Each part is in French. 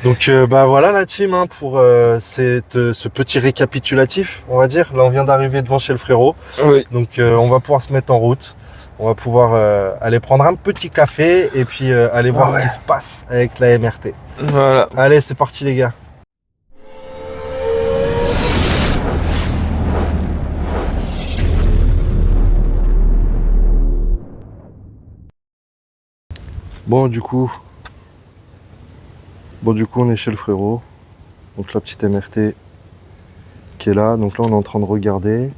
Donc bah voilà la team hein, pour ce petit récapitulatif, on va dire. Là on vient d'arriver devant chez le frérot. Oui. Donc on va pouvoir se mettre en route. On va pouvoir aller prendre un petit café et puis aller voir ce qui se passe avec la MRT. Voilà. Allez, c'est parti les gars. Bon du coup on est chez le frérot. Donc la petite MRT qui est là. Donc là on est en train de regarder.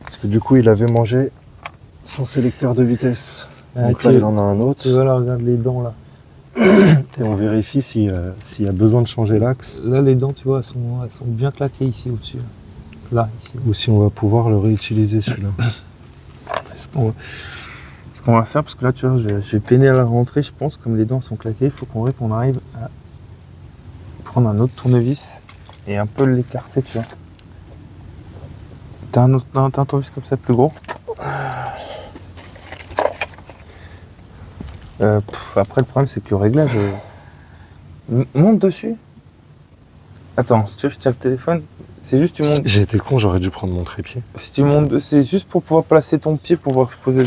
Parce que du coup il avait mangé son sélecteur de vitesse. Donc là il en a un autre. Et voilà, regarde les dents là. Et on vérifie s'il y a besoin de changer l'axe. Là les dents tu vois, elles sont bien claquées ici au-dessus. Là, ici. Ou si on va pouvoir le réutiliser celui-là. Ce qu'on va faire, parce que là tu vois, je vais peiner à la rentrée, je pense, comme les dents sont claquées, il faut qu'on arrive à prendre un autre tournevis et un peu l'écarter, tu vois. T'as un tournevis comme ça plus gros. Après le problème c'est que le réglage monte dessus. Attends, si tu veux je tiens le téléphone, c'est juste tu montes. J'ai été con, j'aurais dû prendre mon trépied. Si tu montes, c'est juste pour pouvoir placer ton pied pour pouvoir poser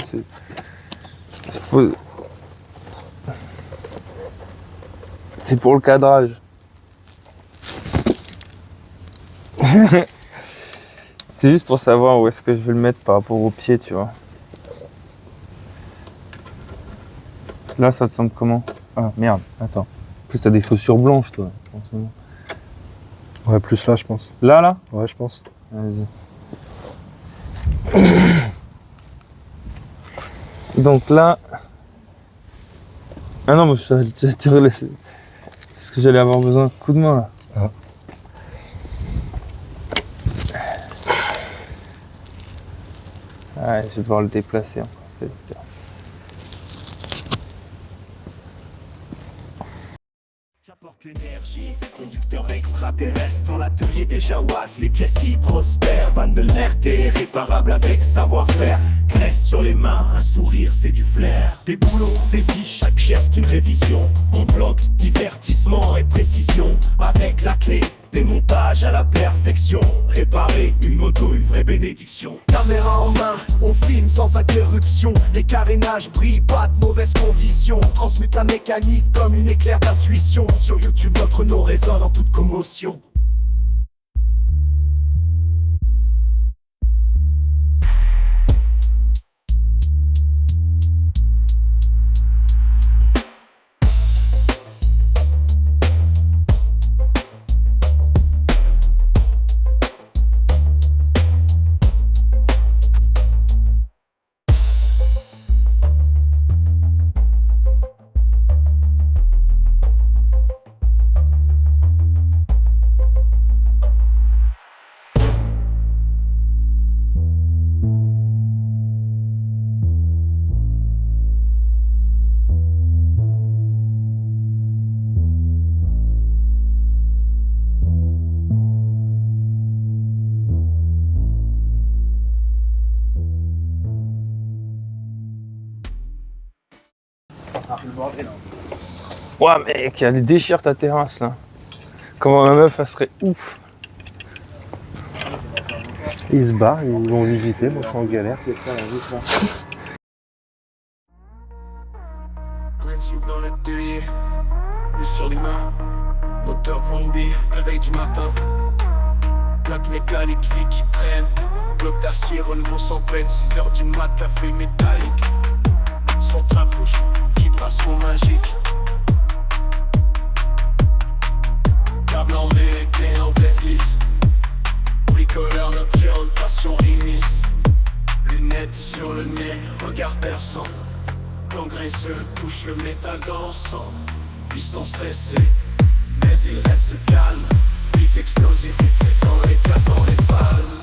c'est pour le cadrage. C'est juste pour savoir où est-ce que je vais le mettre par rapport au pied, tu vois. Là, ça te semble comment? Ah, merde, attends. En plus, t'as des chaussures blanches, toi, forcément. Ouais, plus là, je pense. Là? Ouais, je pense. Vas-y. Donc là... Ah non, mais je t'ai relaissé. C'est ce que j'allais avoir besoin. Coup de main, là. Ah. Ouais, je vais devoir le déplacer encore. C'est... J'apporte l'énergie, conducteur extraterrestre dans l'atelier des Jawas, les pièces y prospèrent. Panne de l'RT, réparable avec savoir-faire. Graisse sur les mains, un sourire c'est du flair. Des boulots, des fiches, chaque geste une révision. On vlog, divertissement et précision. Avec la clé, des montages à la perfection. Réparer une moto, une vraie bénédiction. Caméra en main, on filme sans interruption. Les carénages brillent, pas de mauvaises conditions. Transmute la mécanique comme une éclair d'intuition. Sur YouTube, notre nom résonne en toute commotion. Ouah mec, elle déchire ta terrasse là. Comment ma meuf elle serait ouf. Ils se barrent, ils vont visiter, moi je suis en galère. C'est ça la vie quoi. Green soup dans l'atelier, l'huile sur les mains. Moteur fondé, réveil du matin. Plaque mécanique, vie qui traîne. Bloc d'acier, renouveau sans peine. 6h du mat, café métallique. Son train-bouche, vibration magique. Câble en lait, clé anglaise glisse. Bricoleur nocturne, passion immisce. Lunettes sur le nez, regard perçant. L'engraisseux touche le métal dans le sang. Piston stressé, mais il reste calme. Beat explosif, éclatant, éclatant les palmes.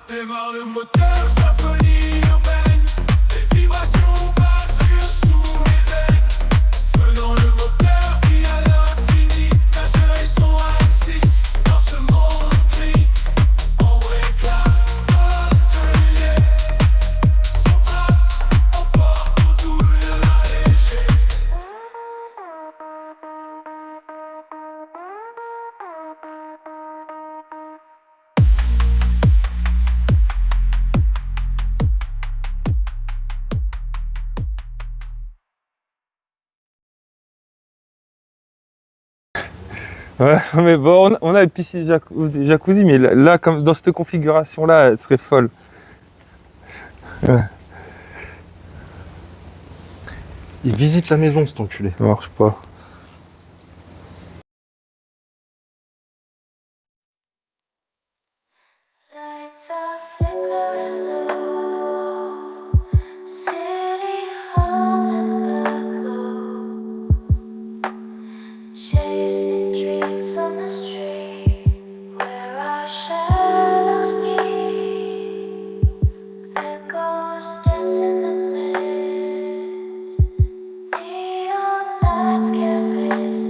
Démarre le moteur, symphonie urbaine. Les vibrations passent sous mes veines. Feu dans le moteur, vie à l'infini. La jeu et son axis, dans ce monde gris. En éclat, atelier. Son train, emporte au doux de la léger. Ouais, mais bon, on a une piscine jacuzzi, mais là, comme dans cette configuration-là, elle serait folle. Ouais. Il visite la maison, cet enculé. Ça marche pas. Lights are flickering low, city hall in the glow, chasing dreams on the street where our shadows meet, echoes dance in the mist, neon nights can't resist,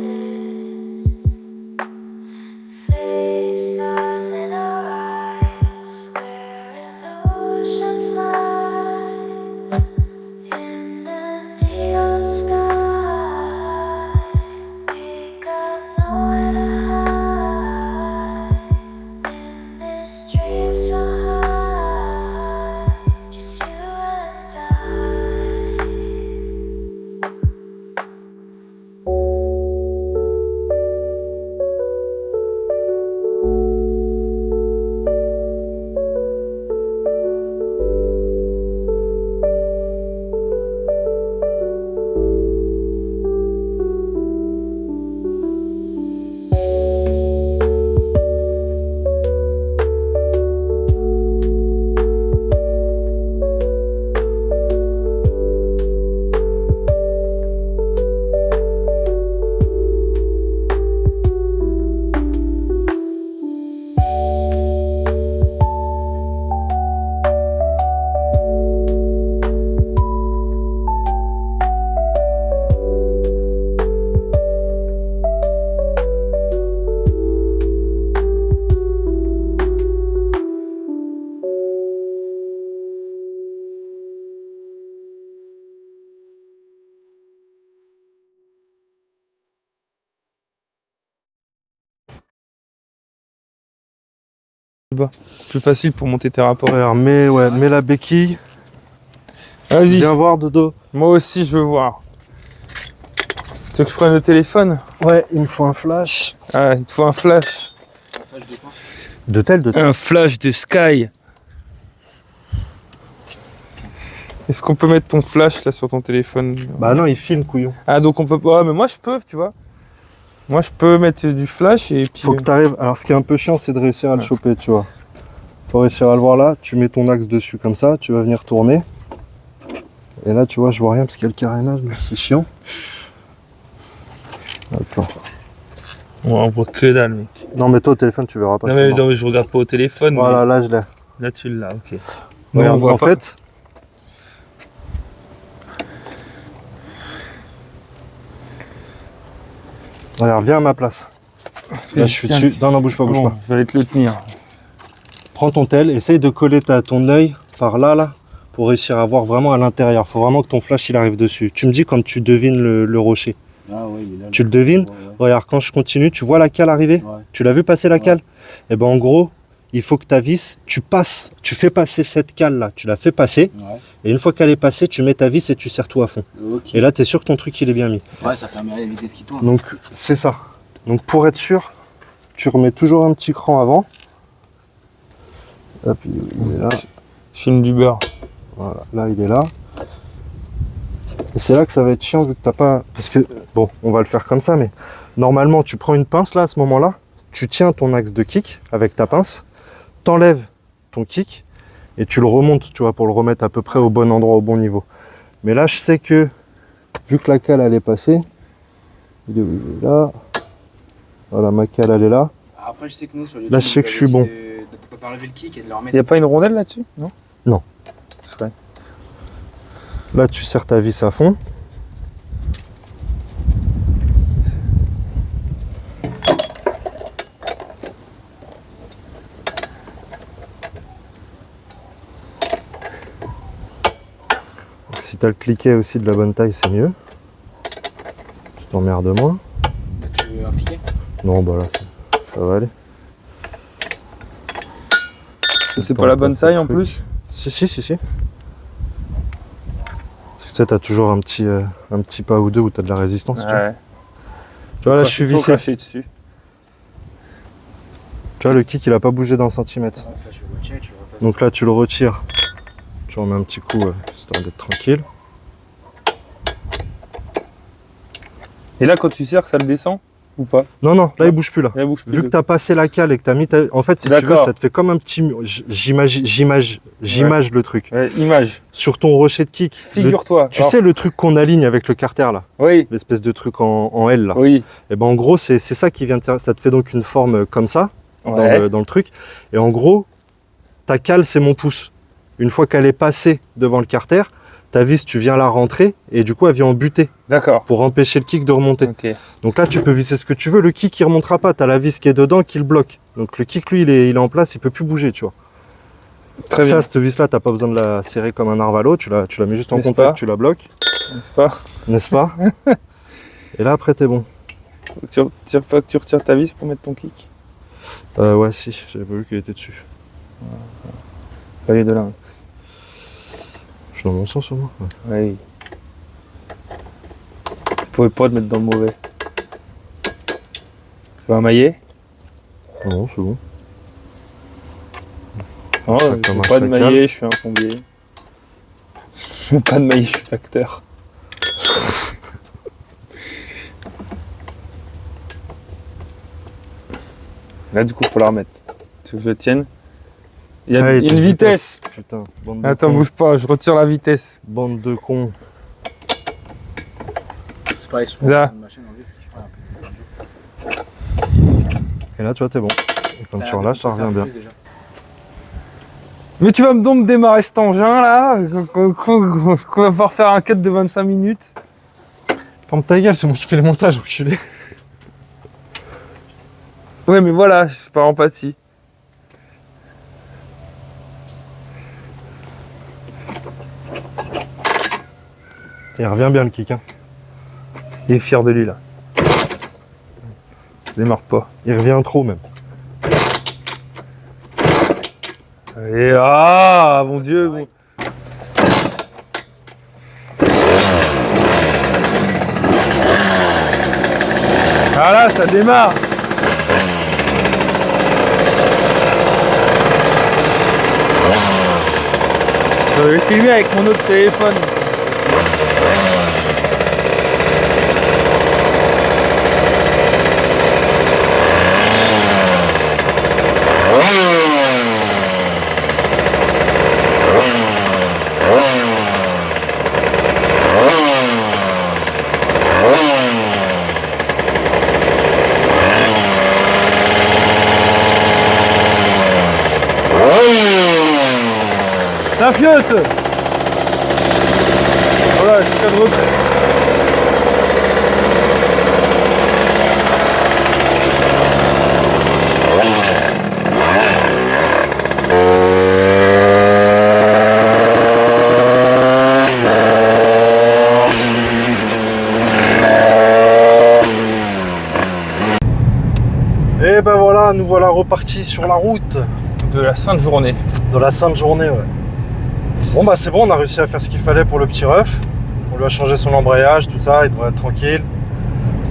face us in our eyes where illusions lie, in the neon sky, we got nowhere to hide, in this dream so high, just you and I. C'est plus facile pour monter tes rapports. Regarde, mets la béquille. Vas-y, Viens voir, Dodo. moi aussi je veux voir. Tu veux que je prenne le téléphone? Ouais, il me faut un flash. Ah, il te faut un flash. De tel. Un flash de Sky. Est-ce qu'on peut mettre ton flash là sur ton téléphone? Bah non, il filme, couillon. Ah, donc on peut pas. Mais moi je peux, tu vois. Moi je peux mettre du flash et puis. Faut que t'arrives. Alors, ce qui est un peu chiant, c'est de réussir à le choper, tu vois. Faut réussir à le voir là. Tu mets ton axe dessus comme ça. Tu vas venir tourner. Et là, tu vois, je vois rien parce qu'il y a le carénage, mais c'est chiant. Attends. Ouais, on voit que dalle, mec. Non, mais toi, au téléphone, tu verras pas. Non, c'est mais, mort. non, mais je regarde pas au téléphone. Voilà, là, je l'ai. Mais là tu l'as, ok. Non, Regarde, on voit en pas. fait. Regarde, viens à ma place. Là, je suis Tiens, dessus. Non, bouge pas, bouge bon, pas. je vais te le tenir. Prends ton tel, essaye de coller ton œil par là, pour réussir à voir vraiment à l'intérieur. Faut vraiment que ton flash il arrive dessus. Tu me dis quand tu devines le rocher. Ah ouais, il est là. Tu le devines? Ouais, ouais. Regarde, quand je continue, tu vois la cale arriver? Ouais. Tu l'as vu passer la Ouais. cale? Et ben en gros, il faut que ta vis, tu fais passer cette cale là, tu la fais passer, Ouais. et une fois qu'elle est passée, tu mets ta vis et tu serres tout à fond. Ok. Et là, tu es sûr que ton truc il est bien mis. Ouais, ça permet d'éviter ce qui tourne. Donc c'est ça. Donc pour être sûr, tu remets toujours un petit cran avant. Hop, il est là. Je filme du beurre. Voilà, là il est là. Et c'est là que ça va être chiant vu que t'as pas. Parce que, bon, on va le faire comme ça, mais normalement tu prends une pince là à ce moment-là, tu tiens ton axe de kick avec ta pince, t'enlèves ton kick et tu le remontes, tu vois, pour le remettre à peu près au bon endroit, au bon niveau. Mais là je sais que, vu que la cale elle est passée, il est où? Il est là. Voilà, ma cale elle est là. Après, je sais que nous, sur les Là, je sais que je suis bon. De pas enlever le kick et de le Il remettre. n'y a pas une rondelle là-dessus? Non? Non. Ouais. Là tu serres ta vis à fond. Donc, si tu as le cliquet aussi de la bonne taille, c'est mieux. Tu t'emmerdes moins. Tu veux impliquer? Non, bah là, ça va aller. C'est pas la bonne taille en plus? Si. Parce que tu sais, t'as toujours un petit pas ou deux où t'as de la résistance. Tu vois. Ouais. Tu vois, là, je suis Faut vissé. cracher dessus. Tu vois, le kick, il a pas bougé d'un centimètre. Ça, je le check, je le repasse. Donc là, tu le retires. Tu remets un petit coup, histoire d'être tranquille. Et là, quand tu serres, ça le descend ou pas? Non, non, là, il bouge plus, là. Là, il bouge plus. Vu que tu as passé la cale et que tu as mis ta... En fait, si tu veux, D'accord. ça te fait comme un petit... J'image le truc. Ouais, image. Sur ton rocher de kick. Figure-toi. Tu Alors, sais le truc qu'on aligne avec le carter, là. Oui, L'espèce de truc en L, là. oui. Et ben en gros, c'est ça qui vient de... Ça te fait donc une forme comme ça, Ouais. dans le truc. Et en gros, ta cale, c'est mon pouce. Une fois qu'elle est passée devant le carter, ta vis, tu viens la rentrer et du coup, elle vient en buter D'accord. pour empêcher le kick de remonter. Ok. Donc là, tu peux visser ce que tu veux. Le kick, il remontera pas. Tu as la vis qui est dedans qui le bloque. Donc le kick, lui, il est en place. Il peut plus bouger, tu vois. Très bien. Ça, cette vis-là, tu n'as pas besoin de la serrer comme un narvalo. Tu la mets juste en N'est-ce contact, pas tu la bloques. N'est-ce pas? N'est-ce pas? Et là, après, t'es bon. Faut que tu retires ta vis pour mettre ton kick. Ouais, si. J'avais pas vu qu'elle était dessus. L'œil de lynx. Je suis dans mon sens, au moins. Ouais. Oui. Tu pouvais pas te mettre dans le mauvais. Tu veux un maillet? Non, c'est bon. Non, Ça, je comme veux un pas de chacal. maillet, je suis un plombier. Je veux pas de maillet, je suis facteur. Là, du coup, faut la remettre. Tu veux que je le tienne? Il y a Ouais, une t'as vitesse. Putain, bande de Attends, cons. bouge pas, je retire la vitesse. Bande de cons. C'est pareil, sur Là. une machine en vie, faut que je prenne un peu. Et là, tu vois, t'es bon. Et quand tu relâches, ça revient bien. Mais tu vas donc me démarrer cet engin là, qu'on va pouvoir faire un cut de 25 minutes. Ferme ta gueule, c'est moi qui fais les montages, enculé. Ouais, mais voilà, je suis par empathie. Il revient bien le kick, hein. Il est fier de lui là. Ça démarre pas. Il revient trop même. Et ah, mon Dieu. Bon. Ah là, ça démarre. Je vais filmer avec mon autre téléphone. La fiotte. Voilà, je cadre retrait. Et ben voilà, nous voilà repartis sur la route De la sainte journée. de la sainte journée, ouais. Bon bah c'est bon, on a réussi à faire ce qu'il fallait pour le petit ref. On lui a changé son embrayage, tout ça, il devrait être tranquille.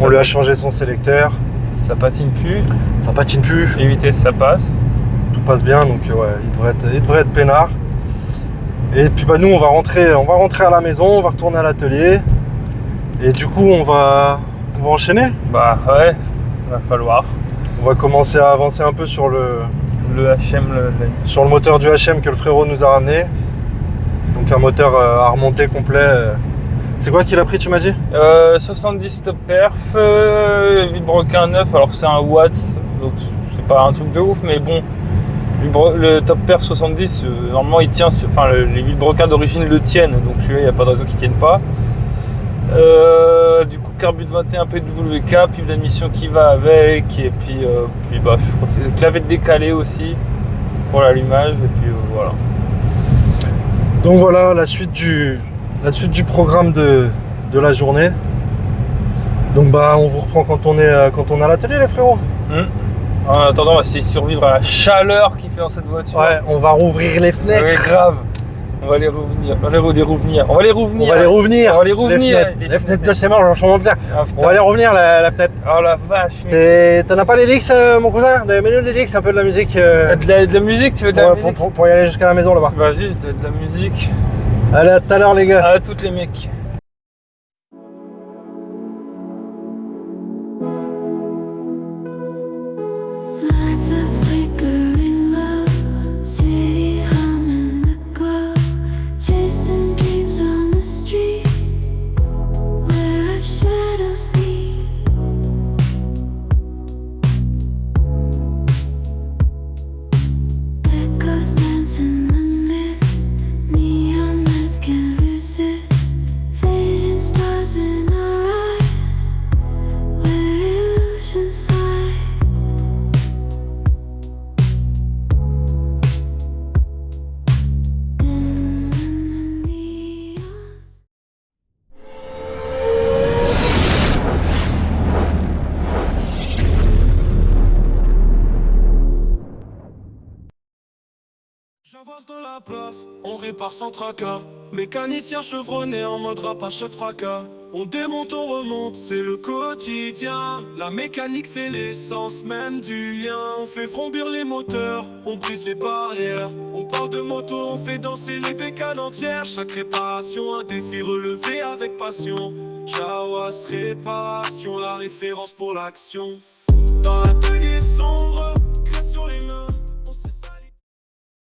On lui a changé son sélecteur. Ça patine plus, Ça patine plus, les vitesses ça passe. tout passe bien, donc ouais, il devrait être peinard. Et puis bah nous on va rentrer à la maison, on va retourner à l'atelier. Et du coup on va enchaîner. Bah ouais, va falloir. On va commencer à avancer un peu sur le Le HM, moteur du HM que le frérot nous a ramené. Donc un moteur à remonter complet. C'est quoi qu'il a pris, tu m'as dit? 70 top perf, vilebrequin 9, alors que c'est un watts, donc c'est pas un truc de ouf, mais bon, le top perf 70, normalement il tient, enfin les vilebrequins d'origine le tiennent, donc celui-là il n'y a pas de raison qu'il tienne pas. Du coup carbut 21 PWK, pipe d'admission qui va avec, et puis bah, je crois que c'est clavette décalée aussi pour l'allumage, et puis voilà. Donc voilà la suite du programme de la journée. Donc bah on vous reprend quand on est à l'atelier les frérots. En attendant, on va essayer de survivre à la chaleur qu'il fait dans cette voiture. Ouais, on va rouvrir les fenêtres. Ouais, grave. On va les revenir. On va les revenir. On va les revenir. On va les revenir. On va les revenir. Les fenêtres de ces marges, j'en bien. Ah, On putain. va les revenir, la fenêtre. Oh la vache. Mec. T'en as pas les leaks, mon cousin? Mets-nous des leaks, un peu de la musique. De la musique, tu veux de la musique? Pour y aller jusqu'à la maison là-bas. Vas-y, de la musique. Allez, à tout à l'heure, les gars. À toutes les mecs. Lights are flickering low, city humming the glow, chasing dreams on the street where our shadows meet. Echoes dance in the mist, neon lights can't resist, fading stars in our eyes where illusions lie. J'avance dans la place, on répare sans tracas. Mécanicien chevronné en mode rapace de fracas. On démonte, on remonte, c'est le quotidien. La mécanique c'est l'essence même du lien. On fait vrombir les moteurs, on brise les barrières. On parle de moto, on fait danser les bécanes entières. Chaque réparation, un défi relevé avec passion. Jawas Réparation, la référence pour l'action. Dans l'atelier